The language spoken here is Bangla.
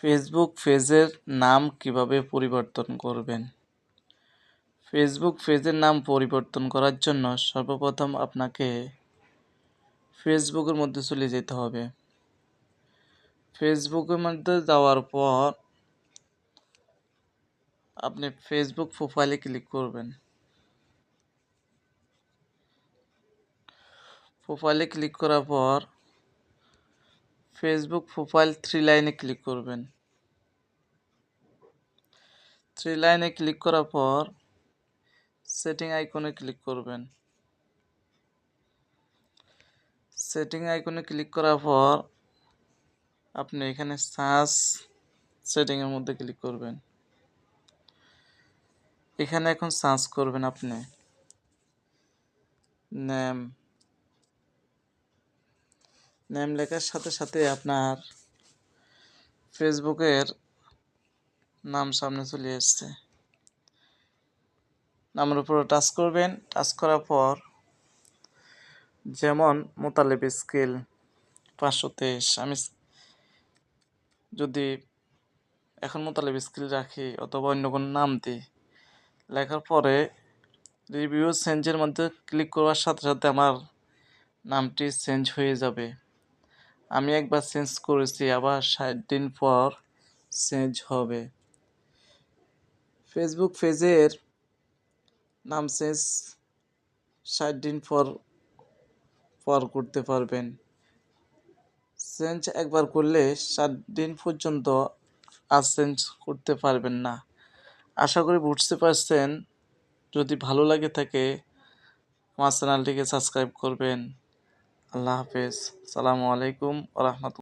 ফেসবুক পেজের নাম কিভাবে পরিবর্তন করবেন? ফেসবুক পেজের নাম পরিবর্তন করার জন্য সর্বপ্রথম আপনাকে ফেসবুকের মধ্যে চলে যেতে হবে। ফেসবুকের মধ্যে যাওয়ার পর আপনি ফেসবুক প্রোফাইলে ক্লিক করবেন। প্রোফাইলে ক্লিক করার পর ফেসবুক প্রোফাইল 3 লাইনে ক্লিক করবেন। 3 লাইনে ক্লিক করার পর সেটিং আইকনে ক্লিক করবেন। সেটিং আইকনে ক্লিক করার পর আপনি এখানে সার্চ সেটিংয়ের মধ্যে ক্লিক করবেন। এখানে এখন সার্চ করবেন আপনি নেম লেখার সাথে সাথে আপনার ফেসবুকের নাম সামনে চলে এসছে। নামের উপরে টাচ করবেন। টাচ করার পর যেমন মোতালেব স্কিল 523, আমি যদি এখন মোতালেব স্কিল রাখি অথবা অন্য কোনো নাম দিই, লেখার পরে রিভিউ চেঞ্জের মধ্যে ক্লিক করার সাথে সাথে আমার নামটি চেঞ্জ হয়ে যাবে। আমি একবার চেঞ্জ করেছি, আবার 60 দিন পর চেঞ্জ হবে। ফেসবুক পেজের নাম চেঞ্জ 60 দিন পর করতে পারবেন। চেঞ্জ একবার করলে 7 দিন পর্যন্ত আর চেঞ্জ করতে পারবেন না। আশা করি বুঝতে পারছেন। যদি ভালো লাগে থাকে আমার চ্যানেলটিকে সাবস্ক্রাইব করবেন। আল্লাহ হাফেজ। আসসালামু আলাইকুম ওয়া রাহমাতুল্লাহ।